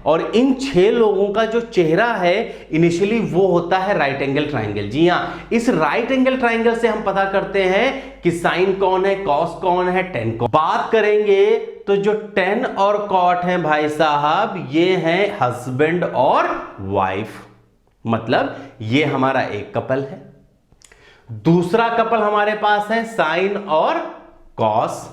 और इन 6 लोगों का जो चेहरा है इनिशियली वो होता है राइट एंगल ट्राइंगल। जी हां, इस राइट एंगल ट्राइंगल से हम पता करते हैं कि साइन कौन है, कॉस कौन है, टेन कौन। बात करेंगे तो जो टेन और कॉट हैं भाई साहब, ये हैं हस्बैंड और वाइफ, मतलब ये हमारा एक कपल है। दूसरा कपल हमारे पास है साइन और कॉस,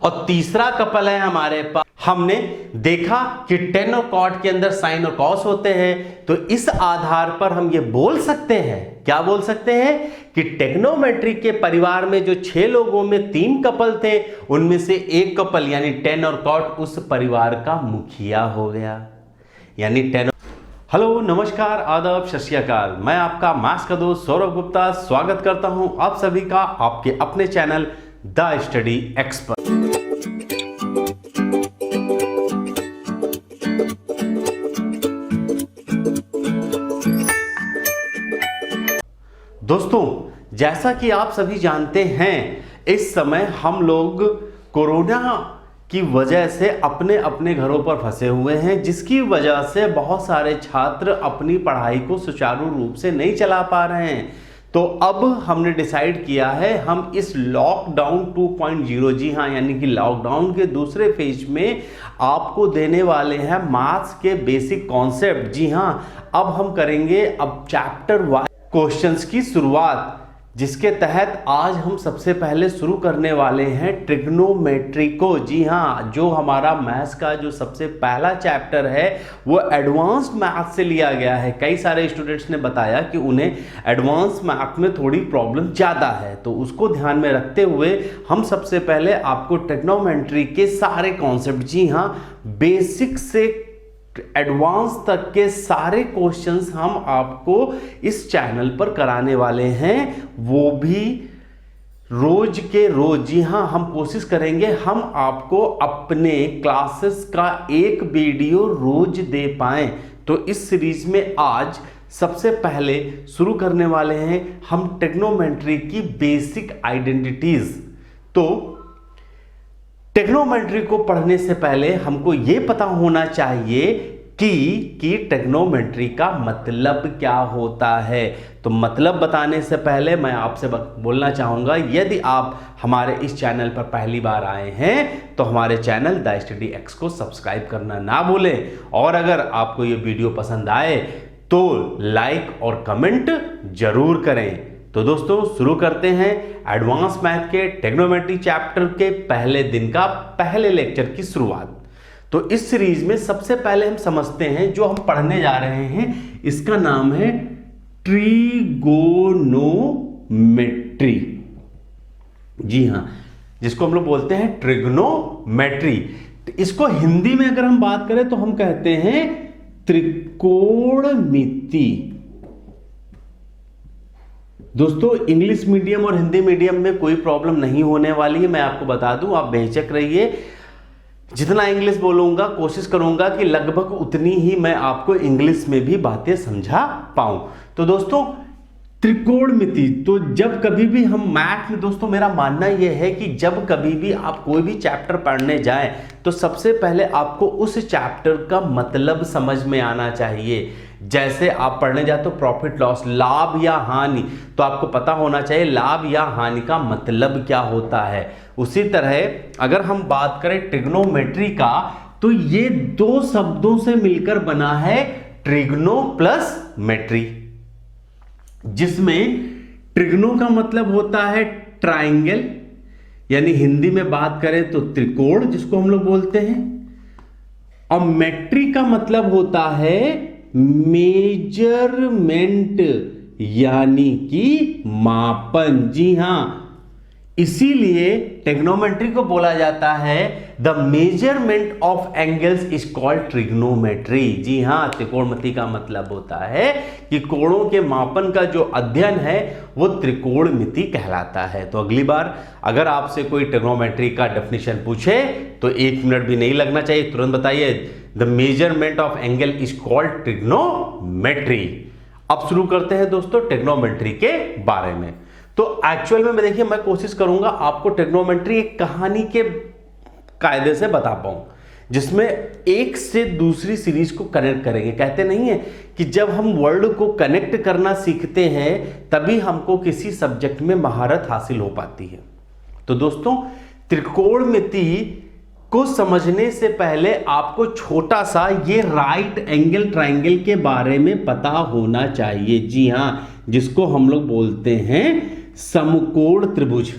और तीसरा कपल है हमारे पास, हमने देखा कि टेन और कॉट के अंदर साइन और कॉस होते हैं। तो इस आधार पर हम ये बोल सकते हैं, क्या बोल सकते हैं कि ट्रिग्नोमेट्री के परिवार में जो 6 लोगों में 3 कपल थे, उनमें से एक कपल यानी टेन और कॉट उस परिवार का मुखिया हो गया, यानी टेन। हेलो, नमस्कार, आदाब, सत श्री अकाल। मैं आपका मैथ्स का दोस्त सौरभ गुप्ता स्वागत करता हूं आप सभी का आपके अपने चैनल द स्टडी एक्सपर्ट। दोस्तों, जैसा कि आप सभी जानते हैं, इस समय हम लोग कोरोना की वजह से अपने अपने घरों पर फंसे हुए हैं, जिसकी वजह से बहुत सारे छात्र अपनी पढ़ाई को सुचारू रूप से नहीं चला पा रहे हैं। तो अब हमने डिसाइड किया है, हम इस लॉकडाउन 2.0, जी हाँ, यानी कि लॉकडाउन के दूसरे फेज में आपको देने वाले हैं मैथ्स के बेसिक कॉन्सेप्ट। जी हाँ, अब हम करेंगे अब चैप्टर वाइज क्वेश्चंस की शुरुआत, जिसके तहत आज हम सबसे पहले शुरू करने वाले हैं ट्रिग्नोमेट्री को। जी हाँ, जो हमारा मैथ्स का जो सबसे पहला चैप्टर है वो एडवांस्ड मैथ से लिया गया है। कई सारे स्टूडेंट्स ने बताया कि उन्हें एडवांस मैथ में थोड़ी प्रॉब्लम ज़्यादा है, तो उसको ध्यान में रखते हुए हम सबसे पहले आपको ट्रिग्नोमेट्री के सारे कॉन्सेप्ट, जी हाँ, बेसिक से एडवांस तक के सारे क्वेश्चंस हम आपको इस चैनल पर कराने वाले हैं, वो भी रोज के रोज। जी हाँ, हम कोशिश करेंगे हम आपको अपने क्लासेस का एक वीडियो रोज दे पाएं। तो इस सीरीज में आज सबसे पहले शुरू करने वाले हैं हम ट्रिग्नोमेट्री की बेसिक आइडेंटिटीज। तो ट्रिग्नोमेट्री को पढ़ने से पहले हमको यह पता होना चाहिए कि ट्रिग्नोमेट्री का मतलब क्या होता है। तो मतलब बताने से पहले मैं आपसे बोलना चाहूंगा, यदि आप हमारे इस चैनल पर पहली बार आए हैं तो हमारे चैनल द स्टडी एक्स को सब्सक्राइब करना ना भूलें, और अगर आपको ये वीडियो पसंद आए तो लाइक और कमेंट जरूर करें। तो दोस्तों, शुरू करते हैं एडवांस मैथ के ट्रिग्नोमेट्री चैप्टर के पहले दिन का पहले लेक्चर की शुरुआत। तो इस सीरीज में सबसे पहले हम समझते हैं, जो हम पढ़ने जा रहे हैं इसका नाम है ट्रिगोनोमेट्री। जी हां, जिसको हम लोग बोलते हैं ट्रिग्नोमेट्री। तो इसको हिंदी में अगर हम बात करें तो हम कहते हैं त्रिकोणमिति। दोस्तों, इंग्लिश मीडियम और हिंदी मीडियम में कोई प्रॉब्लम नहीं होने वाली है, मैं आपको बता दूं, आप बेझिझक रहिए। जितना इंग्लिश बोलूंगा कोशिश करूंगा कि लगभग उतनी ही मैं आपको इंग्लिश में भी बातें समझा पाऊं। तो दोस्तों, त्रिकोणमिति, तो जब कभी भी हम मैथ में, दोस्तों मेरा मानना यह है कि जब कभी भी आप कोई भी चैप्टर पढ़ने जाएं तो सबसे पहले आपको उस चैप्टर का मतलब समझ में आना चाहिए। जैसे आप पढ़ने जाते हो प्रॉफिट लॉस, लाभ या हानि, तो आपको पता होना चाहिए लाभ या हानि का मतलब क्या होता है। उसी तरह अगर हम बात करें ट्रिग्नोमेट्री का, तो ये 2 शब्दों से मिलकर बना है ट्रिग्नो प्लस मेट्री, जिसमें ट्रिग्नो का मतलब होता है ट्राइंगल, यानी हिंदी में बात करें तो त्रिकोण, जिसको हम लोग बोलते हैं, और मेट्री का मतलब होता है मेजरमेंट, यानी कि मापन। जी हां, इसीलिए ट्रिग्नोमेट्री को बोला जाता है the measurement of angles is called trigonometry. जी हां, त्रिकोणमिति का मतलब होता है कि कोणों के मापन का जो अध्ययन है वो त्रिकोणमिति कहलाता है। तो अगली बार अगर आपसे कोई ट्रिग्नोमेट्री का डेफिनेशन पूछे तो 1 मिनट भी नहीं लगना चाहिए, तुरंत बताइए the measurement of angle is called trigonometry. अब शुरू करते हैं दोस्तों ट्रिग्नोमेट्री के बारे में। तो एक्चुअल में देखिए, मैं कोशिश करूंगा आपको ट्रिग्नोमेट्री एक कहानी के कायदे से बता पाऊं। जिसमें एक से दूसरी सीरीज को कनेक्ट करेंगे। कहते नहीं है कि जब हम वर्ड को कनेक्ट करना सीखते हैं तभी हमको किसी सब्जेक्ट में महारत हासिल हो पाती है। तो दोस्तों, त्रिकोणमिति को समझने से पहले आपको छोटा सा ये राइट एंगल ट्रायंगल के बारे में पता होना चाहिए। जी हां, जिसको हम लोग बोलते हैं समकोण त्रिभुज,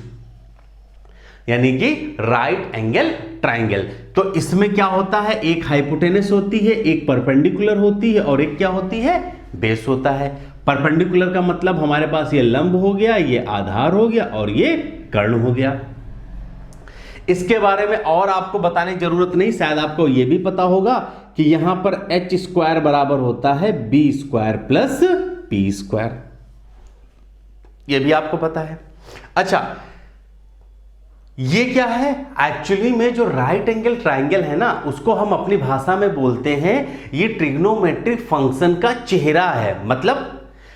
यानी कि राइट एंगल ट्रायंगल। तो इसमें क्या होता है, एक हाइपोटेनस होती है, एक परपेंडिकुलर होती है और एक क्या होती है, बेस होता है। परपेंडिकुलर का मतलब हमारे पास ये लंब हो गया, ये आधार हो गया और ये कर्ण हो गया। इसके बारे में और आपको बताने की जरूरत नहीं, शायद आपको यह भी पता होगा कि यहां पर h स्क्वायर बराबर होता है b square plus p square, यह भी आपको पता है। अच्छा, ये क्या है, एक्चुअली में जो राइट एंगल ट्रायंगल है ना, उसको हम अपनी भाषा में बोलते हैं ये ट्रिग्नोमेट्रिक फंक्शन का चेहरा है। मतलब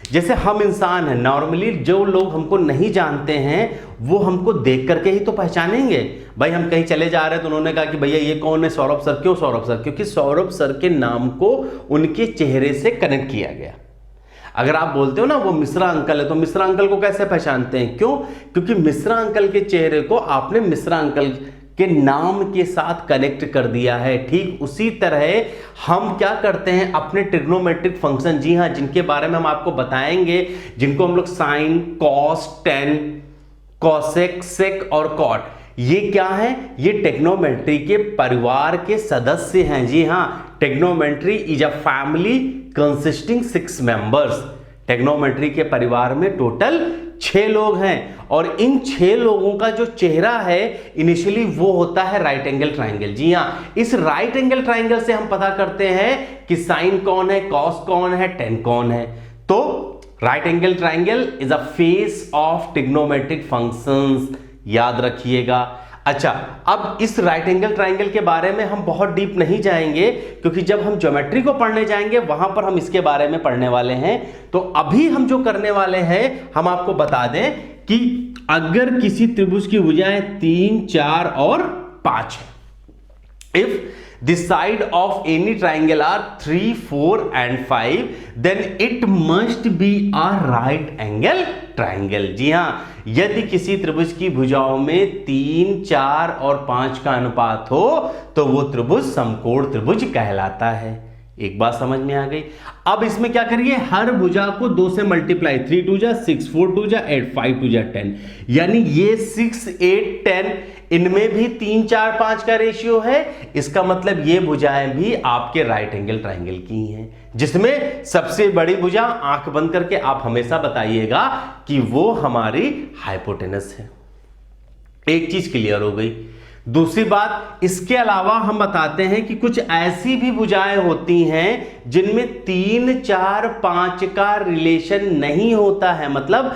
जैसे हम इंसान हैं, नॉर्मली जो लोग हमको नहीं जानते हैं वो हमको देख करके ही तो पहचानेंगे। भाई हम कहीं चले जा रहे हैं तो उन्होंने कहा कि भैया ये कौन है, सौरभ सर। क्यों सौरभ सर? क्योंकि सौरभ सर के नाम को उनके चेहरे से कनेक्ट किया गया। अगर आप बोलते हो ना वो मिश्रा अंकल है, तो मिश्रा अंकल को कैसे पहचानते हैं? क्यों? क्योंकि मिश्रा अंकल के चेहरे को आपने मिश्रा अंकल के नाम के साथ कनेक्ट कर दिया है। ठीक उसी तरह हम क्या करते हैं अपने ट्रिग्नोमेट्रिक फंक्शन, जी हां, जिनके बारे में हम आपको बताएंगे, जिनको हम लोग साइन, कॉस, टेन, कॉसेक, सेक और कॉट, ये क्या है, ये ट्रिग्नोमेट्री के परिवार के सदस्य हैं। जी हां, trigonometry is a family consisting 6 members. Trigonometry के परिवार में टोटल 6 लोग हैं और इन 6 लोगों का जो चेहरा है इनिशियली वो होता है राइट एंगल ट्रायंगल। जी हां, इस राइट एंगल ट्रायंगल से हम पता करते हैं कि साइन कौन है, कॉस कौन है, टेन कौन है। तो right angle triangle is a face of trigonometric functions, याद रखिएगा। अच्छा, अब इस राइट एंगल ट्रायंगल के बारे में हम बहुत डीप नहीं जाएंगे, क्योंकि जब हम ज्योमेट्री को पढ़ने जाएंगे वहां पर हम इसके बारे में पढ़ने वाले हैं। तो अभी हम जो करने वाले हैं, हम आपको बता दें कि अगर किसी त्रिभुज की भुजाएं 3, 4 और 5 है, if the side of any triangle are 3, 4 and 5, then it must be a right angle triangle। जी हां, यदि किसी त्रिभुज की भुजाओं में 3, 4 और 5 का अनुपात हो तो वो त्रिभुज समकोण त्रिभुज कहलाता है। एक बात समझ में आ गई। अब इसमें क्या करिए, हर भुजा को 2 से मल्टीप्लाई, 3 2 जा 6, 4 2 जा 8, 5 2 जा 10, यानी ये 6, 8, 10, इनमें भी 3, 4, 5 का रेशियो है। इसका मतलब ये भुजाएं भी आपके राइट एंगल ट्रायंगल की हैं, जिसमें सबसे बड़ी भुजा, आंख बंद करके आप हमेशा बताइएगा कि वो हमारी हाइपोटेनस है। एक चीज क्लियर हो गई। दूसरी बात, इसके अलावा हम बताते हैं कि कुछ ऐसी भी भुजाएं होती हैं जिनमें 3, 4, 5 का रिलेशन नहीं होता है। मतलब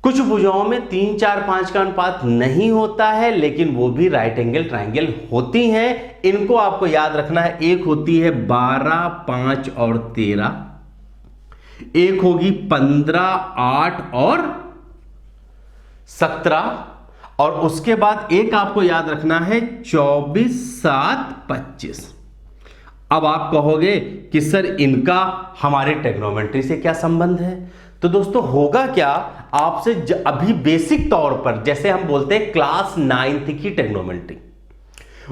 कुछ भुजाओं में 3, 4, 5 का अनुपात नहीं होता है, लेकिन वो भी राइट एंगल ट्रायंगल होती हैं। इनको आपको याद रखना है। एक होती है 12, 5 और 13, एक होगी 15, 8 और 17, और उसके बाद एक आपको याद रखना है 24, 7, 25। अब आप कहोगे कि सर इनका हमारे ट्रिग्नोमेट्री से क्या संबंध है? तो दोस्तों होगा क्या, आपसे अभी बेसिक तौर पर, जैसे हम बोलते हैं क्लास 9th की ट्रिग्नोमेट्री,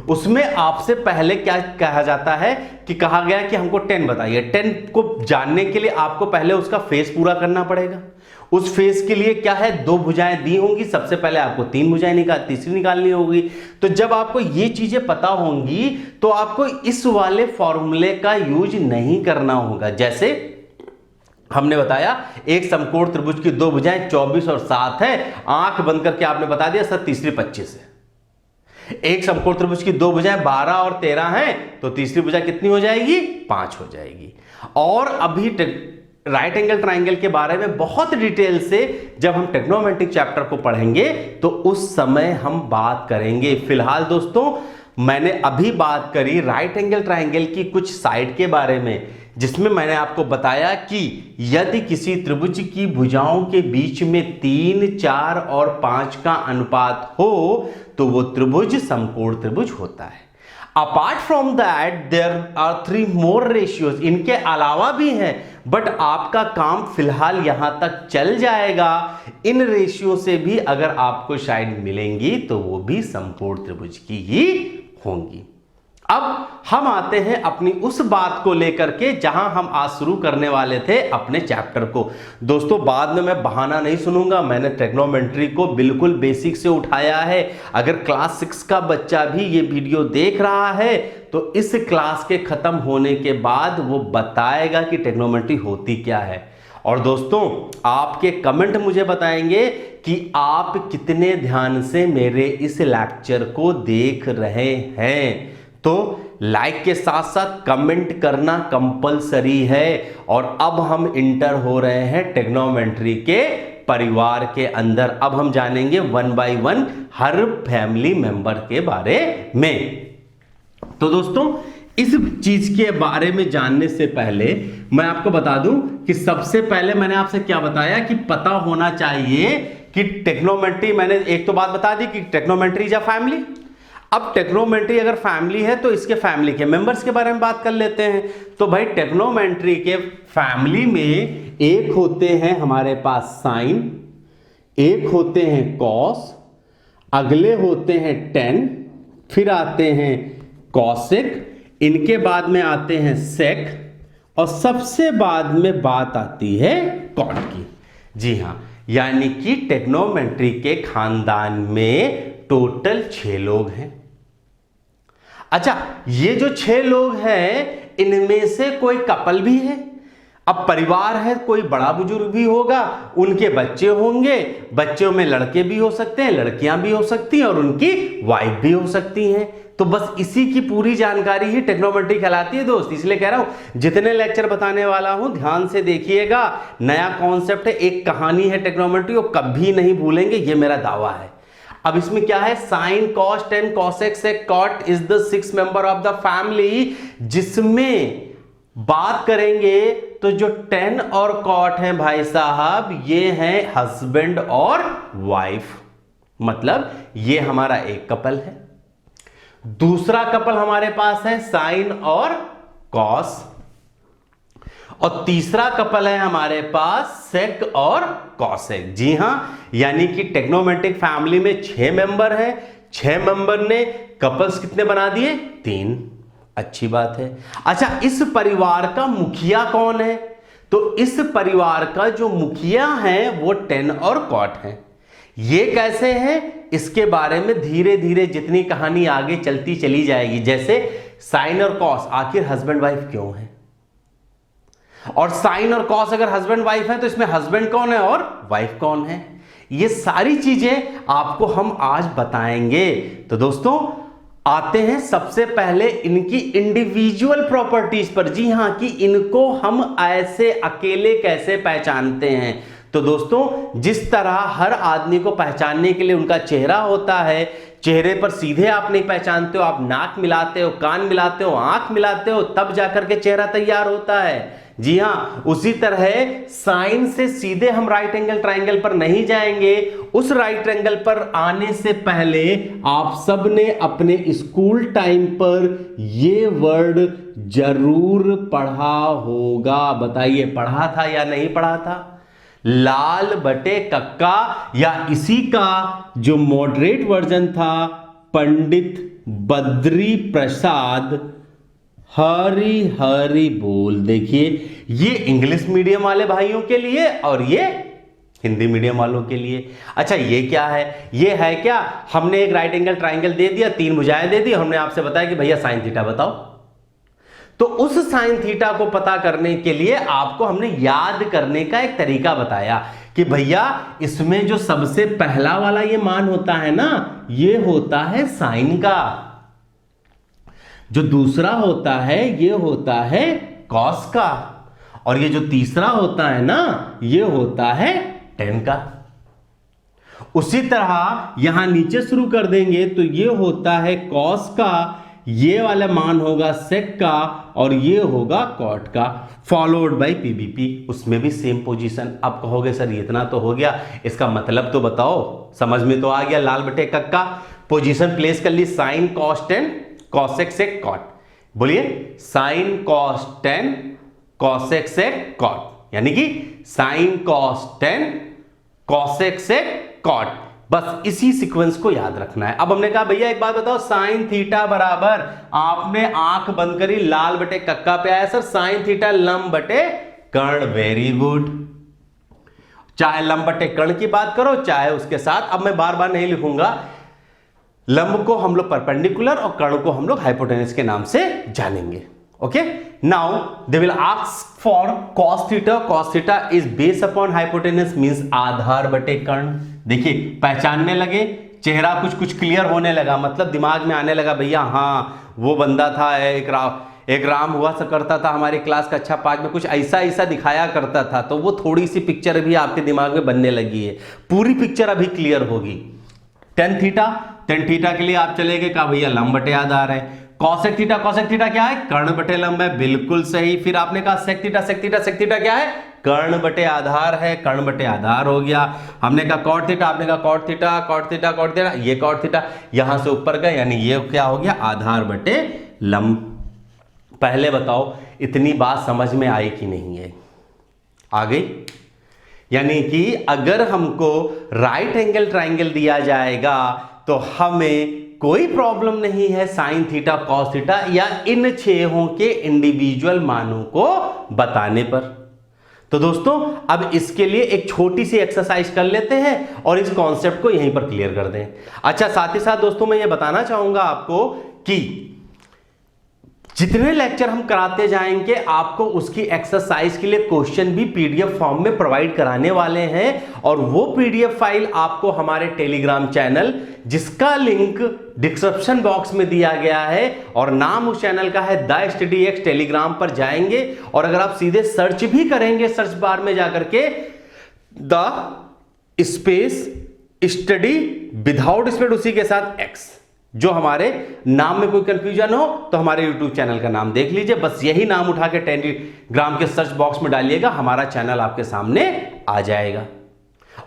उसमें आपसे पहले क्या कहा जाता है कि कहा गया कि हमको 10 बताइए। 10 को जानने के लिए आपको पहले उसका फेस पूरा करना पड़ेगा। उस फेस के लिए क्या है, 2 भुजाएं दी होंगी, सबसे पहले आपको 3 भुजाएं तीसरी निकालनी होगी। तो जब आपको ये चीजें पता होंगी तो आपको इस वाले फॉर्मूले का यूज नहीं करना होगा। जैसे हमने बताया एक समकोण त्रिभुज की 2 भुजाएं 24 और 7 है, आंख बंद करके आपने बता दिया सर तीसरी 25 है। एक समकोण त्रिभुज की 2 भुजाएं 12 और 13 हैं, तो तीसरी भुजा कितनी हो जाएगी, 5 हो जाएगी। और अभी राइट एंगल ट्रायंगल के बारे में बहुत डिटेल से जब हम ट्रिग्नोमेट्रिक चैप्टर को पढ़ेंगे तो उस समय हम बात करेंगे। फिलहाल दोस्तों मैंने अभी बात करी राइट एंगल ट्रायंगल की कुछ साइड के बारे में, जिसमें मैंने आपको बताया कि यदि किसी त्रिभुज की भुजाओं के बीच में 3, 4 और 5 का अनुपात हो तो वो त्रिभुज समकोण त्रिभुज होता है। Apart from that there are 3 more ratios, इनके अलावा भी हैं, बट आपका काम फिलहाल यहां तक चल जाएगा। इन रेशियो से भी अगर आपको साइड मिलेंगी तो वो भी समकोण त्रिभुज की ही होंगी। अब हम आते हैं अपनी उस बात को लेकर के जहां हम आज शुरू करने वाले थे अपने चैप्टर को। दोस्तों बाद में मैं बहाना नहीं सुनूंगा, मैंने ट्रिग्नोमेट्री को बिल्कुल बेसिक से उठाया है। अगर क्लास 6 का बच्चा भी ये वीडियो देख रहा है तो इस क्लास के खत्म होने के बाद वो बताएगा कि ट्रिग्नोमेट्री होती क्या है। और दोस्तों आपके कमेंट मुझे बताएंगे कि आप कितने ध्यान से मेरे इस लेक्चर को देख रहे हैं। तो लाइक के साथ साथ कमेंट करना कंपलसरी है। और अब हम इंटर हो रहे हैं ट्रिग्नोमेट्री के परिवार के अंदर। अब हम जानेंगे 1 बाय 1 हर फैमिली मेंबर के बारे में। तो दोस्तों इस चीज के बारे में जानने से पहले मैं आपको बता दूं कि सबसे पहले मैंने आपसे क्या बताया कि पता होना चाहिए कि ट्रिग्नोमेट्री, मैंने एक तो बात बता दी कि ट्रिग्नोमेट्री इज अ फैमिली। अब ट्रिग्नोमेट्री अगर फैमिली है तो इसके फैमिली के मेंबर्स के बारे में बात कर लेते हैं। तो भाई ट्रिग्नोमेट्री के फैमिली में एक होते हैं हमारे पास साइन, एक होते हैं कॉस, अगले होते हैं टेन, फिर आते हैं कॉसेक, इनके बाद में आते हैं सेक, और सबसे बाद में बात आती है कॉट की। जी हां, यानी कि ट्रिग्नोमेट्री के खानदान में टोटल 6 लोग हैं। अच्छा, ये जो 6 लोग हैं इनमें से कोई कपल भी है। अब परिवार है, कोई बड़ा बुजुर्ग भी होगा, उनके बच्चे होंगे, बच्चों में लड़के भी हो सकते हैं, लड़कियां भी हो सकती हैं और उनकी वाइफ भी हो सकती हैं। तो बस इसी की पूरी जानकारी ही ट्रिग्नोमेट्री कहलाती है दोस्त। इसलिए कह रहा हूं जितने लेक्चर बताने वाला हूं ध्यान से देखिएगा। नया कॉन्सेप्ट है, एक कहानी है ट्रिग्नोमेट्री, वो कभी नहीं भूलेंगे, ये मेरा दावा है। अब इसमें क्या है, sine cos tan cosec sec cot is the 6th member of the family, जिसमें बात करेंगे तो जो टेन और कॉट हैं भाई साहब, ये हैं हस्बैंड और वाइफ। मतलब ये हमारा एक कपल है। दूसरा कपल हमारे पास है साइन और कॉस, और तीसरा कपल है हमारे पास सेक और कॉसेक। जी हां, यानी कि ट्रिग्नोमेट्रिक फैमिली में 6 मेंबर हैं। 6 मेंबर ने कपल्स कितने बना दिए? 3। अच्छी बात है। अच्छा, इस परिवार का मुखिया कौन है? तो इस परिवार का जो मुखिया है वो टेन और कॉट है। ये कैसे है, इसके बारे में धीरे धीरे जितनी कहानी आगे चलती चली जाएगी। जैसे साइन और कॉस आखिर हस्बैंड वाइफ क्यों है, और साइन और कॉस अगर हस्बैंड वाइफ है तो इसमें हस्बैंड कौन है और वाइफ कौन है, ये सारी चीजें आपको हम आज बताएंगे। तो दोस्तों आते हैं सबसे पहले इनकी इंडिविजुअल प्रॉपर्टीज पर। जी हां, कि इनको हम ऐसे अकेले कैसे पहचानते हैं। तो दोस्तों जिस तरह हर आदमी को पहचानने के लिए उनका चेहरा होता है, चेहरे पर सीधे आप नहीं पहचानते हो, आप नाक मिलाते हो, कान मिलाते हो, आंख मिलाते हो, तब जाकर के चेहरा तैयार होता है। जी हां, उसी तरह साइन से सीधे हम राइट एंगल ट्राइंगल पर नहीं जाएंगे। उस राइट एंगल पर आने से पहले आप सब ने अपने स्कूल टाइम पर ये वर्ड जरूर पढ़ा होगा। बताइए पढ़ा था या नहीं पढ़ा था? लाल बटे कक्का, या इसी का जो मॉडरेट वर्जन था पंडित बद्री प्रसाद हरी हरी बोल। देखिए ये इंग्लिश मीडियम वाले भाइयों के लिए और ये हिंदी मीडियम वालों के लिए। अच्छा ये क्या है, ये है क्या, हमने एक राइट एंगल ट्राइंगल दे दिया, 3 भुजाएं दे दी, हमने आपसे बताया कि भैया साइन थीटा बताओ। तो उस साइन थीटा को पता करने के लिए आपको हमने याद करने का एक तरीका बताया कि भैया इसमें जो सबसे पहला वाला ये मान होता है ना, ये होता है साइन का, जो दूसरा होता है ये होता है कॉस का, और ये जो तीसरा होता है ना ये होता है टेन का। उसी तरह यहां नीचे शुरू कर देंगे तो ये होता है कॉस का, ये वाला मान होगा सेक का, और ये होगा कॉट का, फॉलोड बाय पीबीपी। उसमें भी सेम पोजीशन। अब कहोगे सर इतना तो हो गया, इसका मतलब तो बताओ, समझ में तो आ गया। लाल बटे कक्का पोजीशन प्लेस कर ली, sine cos tan cosec sec cot. बोलिए sine cos tan cosec sec cot, यानी कि sine cos tan cosec sec cot. बस इसी सीक्वेंस को याद रखना है। अब हमने कहा भैया एक बात बताओ, साइन थीटा बराबर, आपने आंख बंद करी, लाल बटे कक्का पे आया सर, साइन थीटा लंब बटे कर्ण। Very good. चाहे लंब बटे कर्ण की बात करो चाहे उसके साथ, अब मैं बार बार नहीं लिखूंगा, लंब को हम लोग परपेंडिकुलर और कर्ण को हम लोग हाइपोटेनस के नाम से जानेंगे। Okay, now they will ask for cos theta. cos theta is base upon hypotenuse, means आधार बटे कर्ण। देखिए पहचानने लगे, चेहरा कुछ कुछ क्लियर होने लगा, मतलब दिमाग में आने लगा भैया हाँ वो बंदा था, एक राम हुआ करता था हमारी क्लास कक्षा 5 में, कुछ ऐसा ऐसा दिखाया करता था, तो वो थोड़ी सी पिक्चर भी आपके दिमाग में बनने लगी है। पूरी पिक्चर अभी क्लियर होगी। टेन थीटा के लिए आप चले गए, कहा भैया लंब बटे आधार है। कॉसेक थीटा क्या है? कर्ण बटे लंब है, बिल्कुल सही। फिर आपने कहा सेक थीटा क्या है? कर्ण बटे आधार है, कर्ण बटे आधार हो गया। हमने कहा कॉट थीटा, आपने कहा कॉट थीटा, ये कॉट थीटा, यहां से ऊपर गए, यानी ये क्या हो गया? आधार बटे लंब। पहले बताओ इतनी बात समझ में आई कि नहीं है? आ गई? यानी कि अगर हमको राइट एंगल ट्राइंगल दिया जाएगा तो हमें कोई प्रॉब्लम नहीं है साइन थीटा कॉस थीटा या इन छेहों के इंडिविजुअल मानों को बताने पर। तो दोस्तों अब इसके लिए एक छोटी सी एक्सरसाइज कर लेते हैं और इस कॉन्सेप्ट को यहीं पर क्लियर कर दें। अच्छा, साथ ही साथ दोस्तों मैं ये बताना चाहूंगा आपको कि जितने लेक्चर हम कराते जाएंगे आपको उसकी एक्सरसाइज के लिए क्वेश्चन भी पीडीएफ फॉर्म में प्रोवाइड कराने वाले हैं, और वो पीडीएफ फाइल आपको हमारे टेलीग्राम चैनल, जिसका लिंक डिस्क्रिप्शन बॉक्स में दिया गया है और नाम उस चैनल का है द स्टडी एक्स, टेलीग्राम पर जाएंगे और अगर आप सीधे सर्च भी करेंगे सर्च बार में जाकर के the space study without space उसी के साथ एक्स, जो हमारे नाम में कोई कंफ्यूजन हो तो हमारे YouTube चैनल का नाम देख लीजिए, बस यही नाम उठा के टेलीग्राम के सर्च बॉक्स में डालिएगा, हमारा चैनल आपके सामने आ जाएगा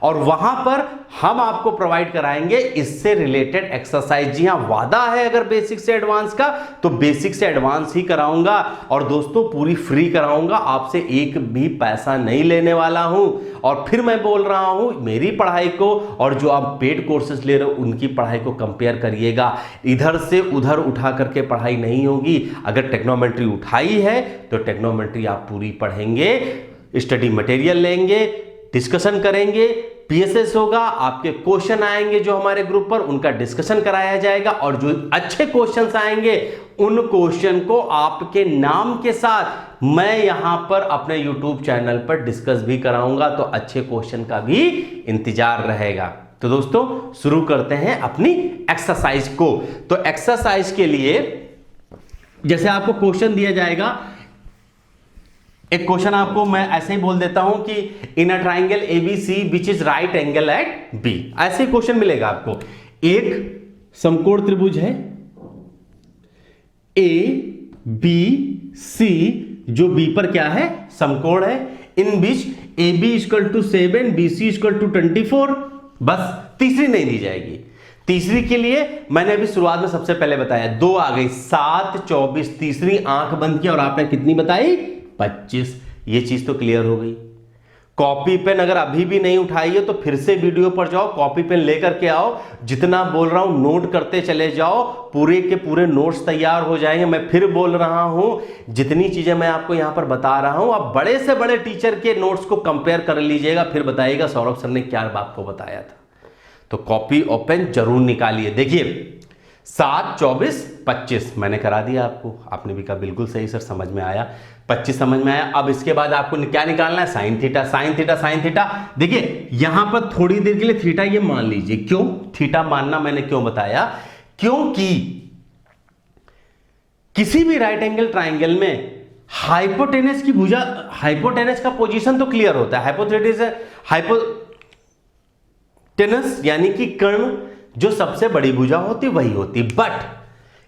और वहां पर हम आपको प्रोवाइड कराएंगे इससे रिलेटेड एक्सरसाइज। जी हां, वादा है अगर बेसिक से एडवांस का तो बेसिक से एडवांस ही कराऊंगा और दोस्तों पूरी फ्री कराऊंगा, आपसे एक भी पैसा नहीं लेने वाला हूं। और फिर मैं बोल रहा हूं, मेरी पढ़ाई को और जो आप पेड कोर्सेज ले रहे हो उनकी पढ़ाई को कंपेयर करिएगा। इधर से उधर उठा करके पढ़ाई नहीं होगी। अगर टेक्नोमेट्री उठाई है तो टेक्नोमेट्री आप पूरी पढ़ेंगे, स्टडी मटेरियल लेंगे, डिस्कशन करेंगे, पीएसएस होगा, आपके क्वेश्चन आएंगे जो हमारे ग्रुप पर, उनका डिस्कशन कराया जाएगा और जो अच्छे क्वेश्चंस आएंगे उन क्वेश्चन को आपके नाम के साथ मैं यहां पर अपने YouTube चैनल पर डिस्कस भी कराऊंगा, तो अच्छे क्वेश्चन का भी इंतजार रहेगा। तो दोस्तों शुरू करते हैं अपनी एक्सरसाइज को। तो एक्सरसाइज के लिए जैसे आपको क्वेश्चन दिया जाएगा, एक क्वेश्चन आपको मैं ऐसे ही बोल देता हूं कि in a triangle ABC which is right angle at B, ऐसे क्वेश्चन मिलेगा आपको। एक समकोण त्रिभुज है ABC जो B पर क्या है? समकोण है। इन बीच AB = 7, BC = 24। बस तीसरी नहीं दी जाएगी। तीसरी के लिए मैंने अभी शुरुआत में सबसे पहले बताया 2 आ गई, 7, 24, तीसरी आंख बंद किया और आपने कितनी बताई? 25। ये चीज तो क्लियर हो गई। कॉपी पेन अगर अभी भी नहीं उठाई है तो फिर से वीडियो पर जाओ, कॉपी पेन लेकर के आओ, जितना बोल रहा हूं नोट करते चले जाओ, पूरे के पूरे नोट्स तैयार हो जाएंगे। मैं फिर बोल रहा हूं, जितनी चीजें मैं आपको यहां पर बता रहा हूं आप बड़े से बड़े टीचर के नोट्स को कंपेयर कर लीजिएगा, फिर बताइएगा सौरभ सर ने क्या आपको बताया था। तो कॉपी और पेन जरूर निकालिए। देखिए 7, 24, 25 मैंने करा दिया आपको, आपने भी कहा बिल्कुल सही सर, समझ में आया। 25 समझ में आया। अब इसके बाद आपको क्या निकालना है? Sine theta. देखिए यहां पर थोड़ी देर के लिए थीटा ये मान लीजिए। क्यों थीटा मानना मैंने क्यों बताया? क्योंकि किसी भी राइट एंगल ट्राइंगल में हाइपोटेनस की भुजा, हाइपोटेनस का पोजीशन तो क्लियर होता है। हाइपोटेनस यानी कि कर्ण जो सबसे बड़ी भुजा होती वही होती, बट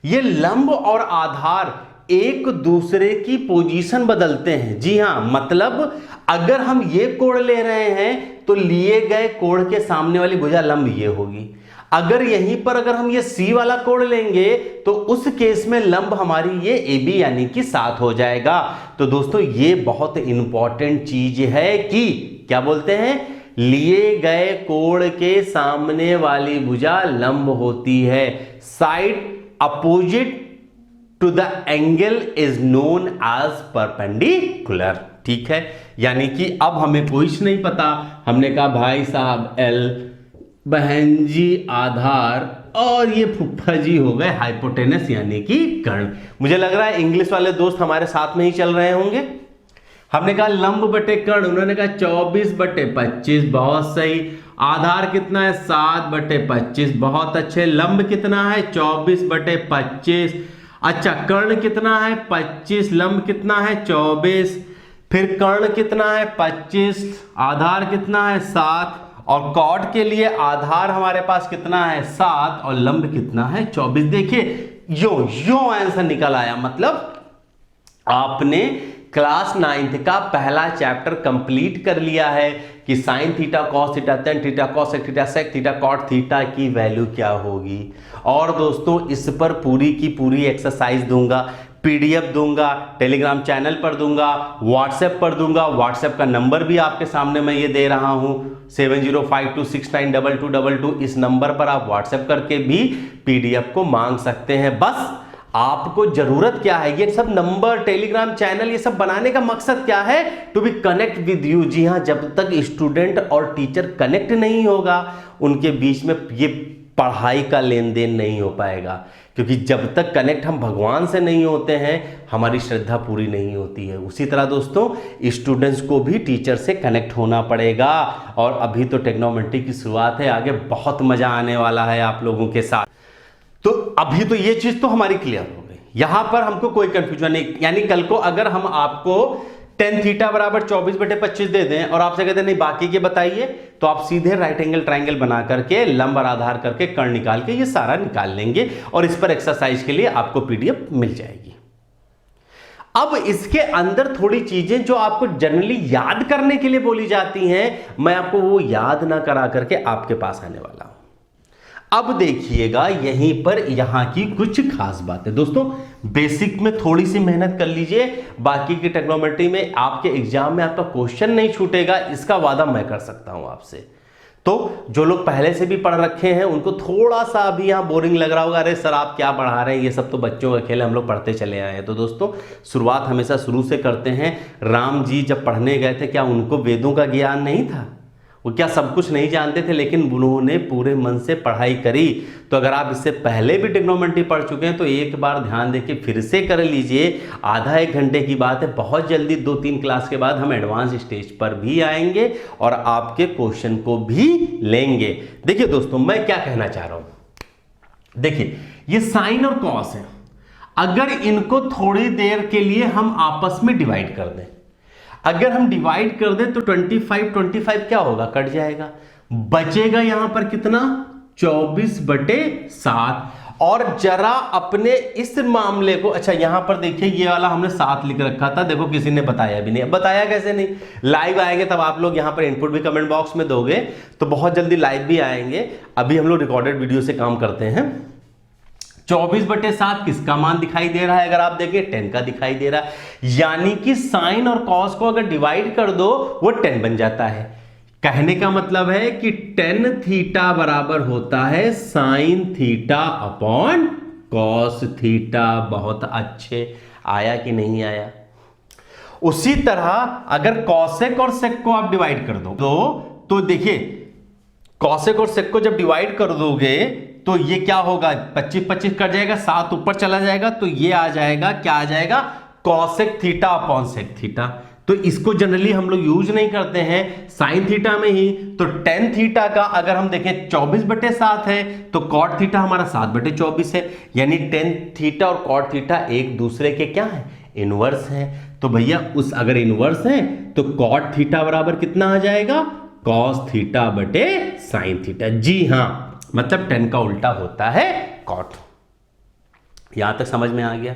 ये लंब और आधार एक दूसरे की पोजीशन बदलते हैं। जी हां, मतलब अगर हम ये कोण ले रहे हैं तो लिए गए कोण के सामने वाली भुजा लंब ये होगी, अगर यहीं पर अगर हम ये सी वाला कोण लेंगे तो उस केस में लंब हमारी ये ए बी यानी कि 7 हो जाएगा। तो दोस्तों ये बहुत इंपॉर्टेंट चीज है कि क्या बोलते हैं, लिए गए कोण के सामने वाली भुजा लंब होती है। Side opposite to the angle is known as perpendicular. ठीक है, यानी कि अब हमें कुछ नहीं पता, हमने कहा भाई साहब एल, बहन जी आधार, और ये फुफ्फा जी हो गए हाइपोटेनस यानी कि कर्ण। मुझे लग रहा है इंग्लिश वाले दोस्त हमारे साथ में ही चल रहे होंगे। हमने कहा लंब बटे कर्ण, उन्होंने कहा 24/25, बहुत सही। आधार कितना है 7/25, बहुत अच्छे। लंब कितना है 24/25। अच्छा, कर्ण कितना है 25, लंब कितना है 24, फिर कर्ण कितना है 25, आधार कितना है 7, और कॉट के लिए आधार हमारे पास कितना है 7 और लंब कितना है 24। देखिए यो आंसर निकल आया। मतलब आपने क्लास 9th का पहला चैप्टर कंप्लीट कर लिया है कि sine theta, cos theta, tan theta, cosec theta, sec theta, cot theta की वैल्यू क्या होगी। और दोस्तों इस पर पूरी की पूरी एक्सरसाइज दूंगा, पीडीएफ दूंगा, टेलीग्राम चैनल पर दूंगा, व्हाट्सएप पर दूंगा। व्हाट्सएप का नंबर भी आपके सामने मैं ये दे रहा हूं 7052692222। इस नंबर पर आप व्हाट्सएप करके भी पीडीएफ को मांग सकते हैं। बस आपको जरूरत क्या है, ये सब नंबर, टेलीग्राम चैनल, ये सब बनाने का मकसद क्या है, to be connect with you. जी हाँ, जब तक स्टूडेंट और टीचर कनेक्ट नहीं होगा उनके बीच में ये पढ़ाई का लेन देन नहीं हो पाएगा। क्योंकि जब तक कनेक्ट हम भगवान से नहीं होते हैं हमारी श्रद्धा पूरी नहीं होती है। उसी तरह दोस्तों स्टूडेंट्स को भी टीचर से कनेक्ट होना पड़ेगा। और अभी तो टेक्नोमेंट्री की शुरुआत है, आगे बहुत मजा आने वाला है आप लोगों के साथ। तो अभी तो ये चीज तो हमारी क्लियर हो गई, यहां पर हमको कोई कंफ्यूजन नहीं। यानी कल को अगर हम आपको टेन थीटा बराबर 24/25 दे दें और आपसे कहते नहीं बाकी के बताइए, तो आप सीधे राइट एंगल ट्राइंगल बना करके लंब और आधार करके कर्ण निकाल के ये सारा निकाल लेंगे और इस पर एक्सरसाइज के लिए आपको पीडीएफ मिल जाएगी। अब इसके अंदर थोड़ी चीजें जो आपको जनरली याद करने के लिए बोली जाती हैं, मैं आपको वो याद ना करा करके आपके पास आने वाला हूं। अब देखिएगा यहीं पर यहां की कुछ खास बातें। दोस्तों बेसिक में थोड़ी सी मेहनत कर लीजिए, बाकी की टेक्नोमेट्री में आपके एग्जाम में आपका क्वेश्चन नहीं छूटेगा, इसका वादा मैं कर सकता हूं आपसे। तो जो लोग पहले से भी पढ़ रखे हैं उनको थोड़ा सा अभी यहां बोरिंग लग रहा होगा, अरे सर आप क्या पढ़ा रहे हैं, ये सब तो बच्चों का खेल है, हम लोग पढ़ते चले आए हैं। तो दोस्तों शुरुआत हमेशा शुरू से करते हैं। राम जी जब पढ़ने गए थे क्या उनको वेदों का ज्ञान नहीं था? वो क्या सब कुछ नहीं जानते थे? लेकिन उन्होंने पूरे मन से पढ़ाई करी। तो अगर आप इससे पहले भी ट्रिग्नोमेट्री पढ़ चुके हैं तो एक बार ध्यान देके फिर से कर लीजिए। आधा एक घंटे की बात है, बहुत जल्दी 2-3 क्लास के बाद हम एडवांस स्टेज पर भी आएंगे और आपके क्वेश्चन को भी लेंगे। देखिए दोस्तों मैं क्या कहना चाह रहा हूं, देखिए ये साइन और कॉस है, अगर इनको थोड़ी देर के लिए हम आपस में डिवाइड कर दें, अगर हम डिवाइड कर दें तो 25 क्या होगा, कट जाएगा, बचेगा यहां पर कितना 24/7। और जरा अपने इस मामले को, अच्छा यहां पर देखिए ये वाला हमने 7 लिख रखा था, देखो किसी ने बताया भी नहीं। बताया कैसे नहीं, लाइव आएंगे तब आप लोग यहां पर इनपुट भी कमेंट बॉक्स में दोगे तो बहुत जल्दी लाइव भी आएंगे। अभी हम लोग रिकॉर्डेड वीडियो से काम करते हैं। 24/7 किसका मान दिखाई दे रहा है, अगर आप देखें 10 का दिखाई दे रहा है, यानी कि साइन और कॉस को अगर डिवाइड कर दो वो 10 बन जाता है। कहने का मतलब है कि tan थीटा बराबर होता है sine theta upon cos theta. बहुत अच्छे, आया कि नहीं आया? उसी तरह अगर कॉसेक और सेक को आप डिवाइड कर दो तो देखिए कॉसेक और सेक को जब डिवाइड कर दोगे तो ये क्या होगा, 25 कट जाएगा, 7 ऊपर चला जाएगा, तो ये आ जाएगा, क्या आ जाएगा, cosec theta upon sec theta. तो इसको जनरली हम लोग यूज नहीं करते हैं साइन थीटा में ही। तो tan थीटा का अगर हम देखें 24/7 है तो कॉट थीटा हमारा 7/24 है, यानी tan थीटा और कॉट थीटा एक दूसरे के क्या है, इनवर्स है। तो भैया उस अगर इनवर्स है तो कॉट थीटा बराबर कितना आ जाएगा, कॉस थीटा बटे साइन थीटा। जी हां, मतलब 10 का उल्टा होता है कॉट। यहां तक समझ में आ गया?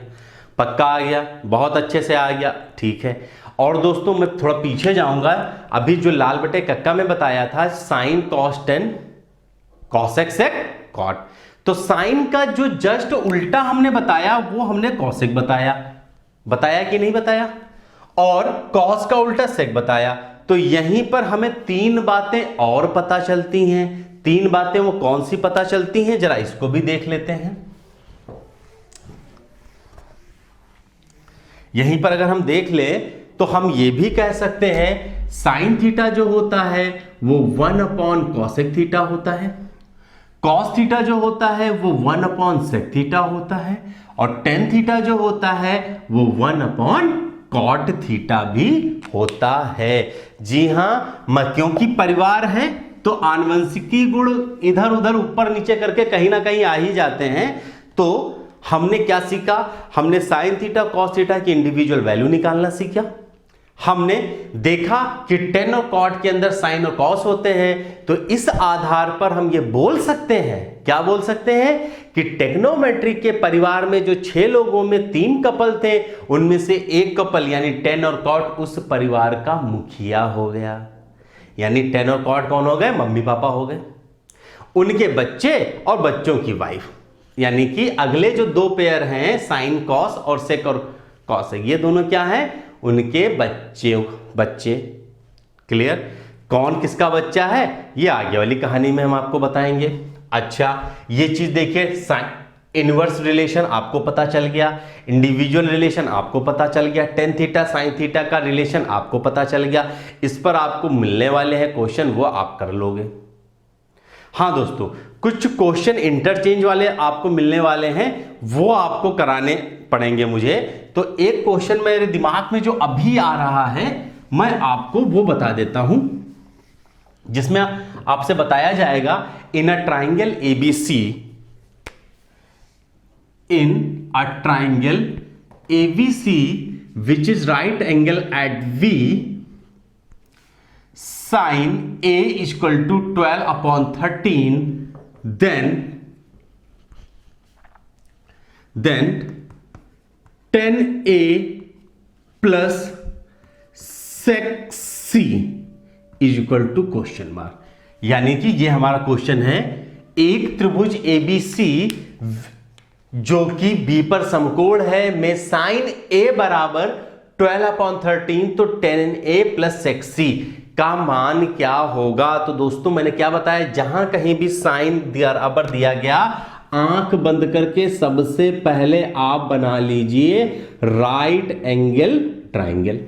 पक्का आ गया? बहुत अच्छे से आ गया, ठीक है। और दोस्तों मैं थोड़ा पीछे जाऊंगा, अभी जो लाल बटे कक्का में बताया था sine cos 10 cosec sec cot. तो साइन का जो जस्ट उल्टा हमने बताया वो हमने कॉसेक बताया, बताया कि नहीं बताया, और कॉस का उल्टा सेक बताया। तो यहीं पर हमें तीन बातें और पता चलती हैं। तीन बातें वो कौन सी पता चलती हैं, जरा इसको भी देख लेते हैं। यहीं पर अगर हम देख ले तो हम ये भी कह सकते हैं साइन थीटा जो होता है वो 1 अपॉन कॉसेक थीटा होता है, कॉस थीटा जो होता है वो 1 अपॉन सेक थीटा होता है, और टेन थीटा जो होता है वो 1 अपॉन कॉट थीटा भी होता है। जी हां, क्योंकि परिवार है तो आनुवंशिकी गुण इधर उधर ऊपर नीचे करके कहीं ना कहीं आ ही जाते हैं। तो हमने क्या सीखा, हमने साइन थीटा कॉस थीटा की इंडिविजुअल वैल्यू निकालना सीखा। हमने देखा कि टेन और कॉट के अंदर साइन और कॉस होते हैं। तो इस आधार पर हम ये बोल सकते हैं, क्या बोल सकते हैं, कि टेक्नोमेट्री के परिवार में जो 6 लोगों में 3 कपल थे, उनमें से एक कपल यानी टेन और कॉट उस परिवार का मुखिया हो गया। यानी टेन और कॉट कौन हो गए, मम्मी पापा हो गए, उनके बच्चे और बच्चों की वाइफ, यानी कि अगले जो 2 पेयर हैं साइन कॉस और सेक और कॉसेक, ये दोनों क्या हैं, उनके बच्चे। क्लियर, कौन किसका बच्चा है ये आगे वाली कहानी में हम आपको बताएंगे। अच्छा, ये चीज देखिए, इनवर्स रिलेशन आपको पता चल गया, इंडिविजुअल रिलेशन आपको पता चल गया, टेन थीटा साइन थीटा का रिलेशन आपको पता चल गया। इस पर आपको मिलने वाले हैं क्वेश्चन, वो आप कर लोगे। हाँ दोस्तों, कुछ क्वेश्चन इंटरचेंज वाले आपको मिलने वाले हैं, वो आपको कराने पड़ेंगे मुझे। तो एक क्वेश्चन मेरे दिमाग में जो अभी आ रहा है मैं आपको वो बता देता हूं, जिसमें आपसे बताया जाएगा in a triangle ABC, in a triangle ABC which is right angle at V, sin A equal to 12 upon 13, then 10A plus sec C is equal to question mark. यानी कि ये हमारा क्वेश्चन है, एक त्रिभुज ABC जो कि B पर समकोण है में साइन A बराबर 12 अपॉन 13, तो 10A प्लस sec C का मान क्या होगा। तो दोस्तों मैंने क्या बताया, जहां कहीं भी साइन बराबर दिया गया, आंख बंद करके सबसे पहले आप बना लीजिए राइट एंगल ट्राइंगल।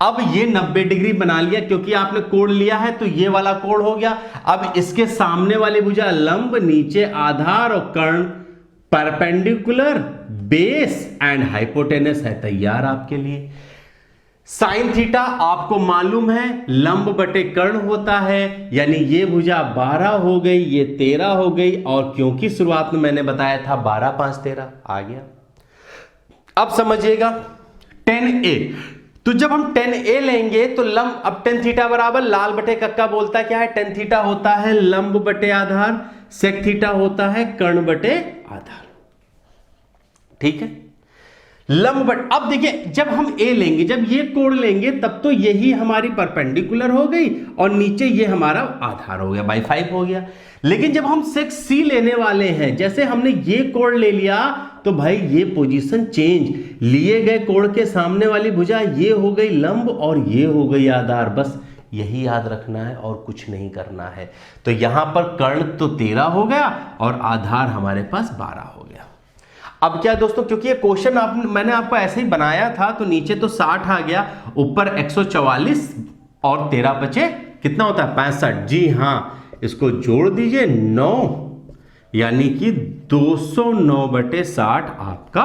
अब ये 90 डिग्री बना लिया, क्योंकि आपने कोण लिया है तो ये वाला कोण हो गया। अब इसके सामने वाली भुजा लंब, नीचे आधार और कर्ण, परपेंडिकुलर, बेस एंड हाइपोटेनस है तैयार आपके लिए। साइन थीटा आपको मालूम है लंब बटे कर्ण होता है, यानी ये भुजा 12 हो गई, ये 13 हो गई, और क्योंकि शुरुआत में मैंने बताया था 12 5 13 आ गया। अब समझिएगा 10A, तो जब हम 10A लेंगे तो लंब, अब 10 थीटा बराबर लाल बटे कक्का बोलता क्या है, 10 थीटा होता है लंब बटे आधार, सेक थीटा होता है कर्ण बटे आधार। ठीक है, लंब बट, अब देखिए जब हम A लेंगे, जब ये कोण लेंगे तब तो यही हमारी परपेंडिकुलर हो गई और नीचे ये हमारा आधार हो गया, बाई 5 हो गया। लेकिन जब हम सेक C लेने वाले हैं, जैसे हमने ये कोण ले लिया तो भाई ये पोजीशन चेंज, लिए गए कोण के सामने वाली भुजा ये हो गई लंब और ये हो गई आधार, बस यही याद रखना है और कुछ नहीं करना है। तो यहां पर कर्ण तो 13 हो गया और आधार हमारे पास 12 हो गया। अब क्या दोस्तों, क्योंकि ये क्वेश्चन मैंने आपको ऐसे ही बनाया था, तो नीचे तो 60 आ गया, ऊपर 144 और 13 बचे कितना होता है 65। जी हाँ, इसको जोड़ दीजिए 9, यानी कि 209/60 आपका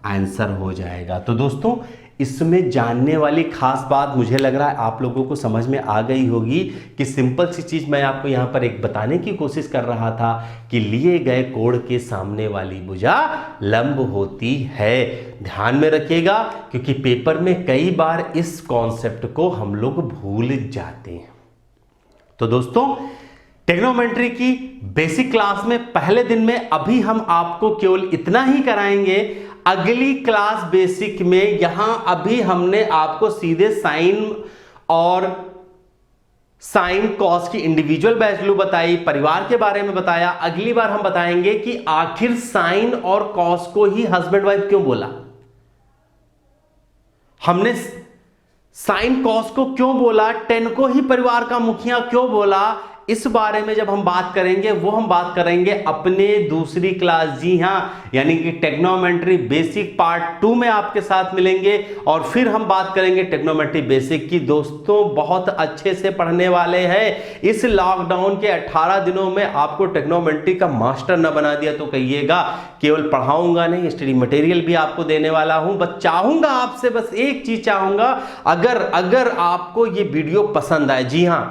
आंसर हो जाएगा। तो दोस्तों इसमें जानने वाली खास बात मुझे लग रहा है आप लोगों को समझ में आ गई होगी कि सिंपल सी चीज मैं आपको यहां पर एक बताने की कोशिश कर रहा था कि लिए गए कोण के सामने वाली भुजा लंब होती है। ध्यान में रखिएगा, क्योंकि पेपर में कई बार इस कॉन्सेप्ट को हम लोग भूल जाते हैं। तो दोस्तों ट्रिग्नोमेट्री की बेसिक क्लास में पहले दिन में अभी हम आपको केवल इतना ही कराएंगे। अगली क्लास बेसिक में यहां अभी हमने आपको सीधे साइन और साइन कॉस की इंडिविजुअल वैल्यू बताई, परिवार के बारे में बताया। अगली बार हम बताएंगे कि आखिर साइन और कॉस को ही हस्बैंड वाइफ क्यों बोला, हमने साइन कॉस को क्यों बोला, टेन को ही परिवार का मुखिया क्यों बोला। इस बारे में जब हम बात करेंगे वो हम बात करेंगे अपने दूसरी क्लास, जी हां, यानी कि टेक्नोमेट्री बेसिक पार्ट 2 में आपके साथ मिलेंगे। और फिर हम बात करेंगे टेक्नोमेट्री बेसिक की। दोस्तों बहुत अच्छे से पढ़ने वाले हैं। इस लॉकडाउन के 18 दिनों में आपको टेक्नोमेट्री का मास्टर न बना दिया तो कहिएगा। केवल पढ़ाऊंगा नहीं, स्टडी मटेरियल भी आपको देने वाला हूं। बस चाहूंगा आपसे, बस एक चीज चाहूंगा, अगर आपको ये वीडियो पसंद आए, जी हां,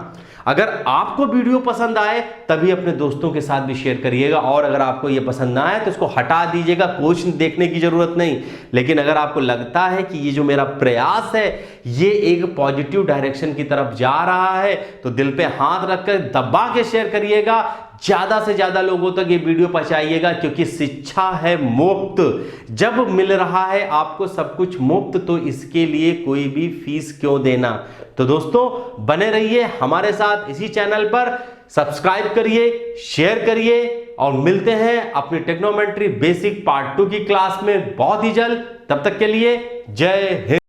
अगर आपको वीडियो पसंद आए तभी अपने दोस्तों के साथ भी शेयर करिएगा। और अगर आपको ये पसंद ना आए तो इसको हटा दीजिएगा, कुछ देखने की जरूरत नहीं। लेकिन अगर आपको लगता है कि ये जो मेरा प्रयास है ये एक पॉजिटिव डायरेक्शन की तरफ जा रहा है तो दिल पे हाथ रखकर दबा के शेयर करिएगा। ज्यादा से ज्यादा लोगों तक ये वीडियो पहुंचाइएगा, क्योंकि शिक्षा है मुफ्त। जब मिल रहा है आपको सब कुछ मुफ्त तो इसके लिए कोई भी फीस क्यों देना। तो दोस्तों बने रहिए हमारे साथ इसी चैनल पर, सब्सक्राइब करिए, शेयर करिए और मिलते हैं अपनी टेक्नोमेट्री बेसिक पार्ट 2 की क्लास में बहुत ही जल्द। तब तक के लिए जय हिंद।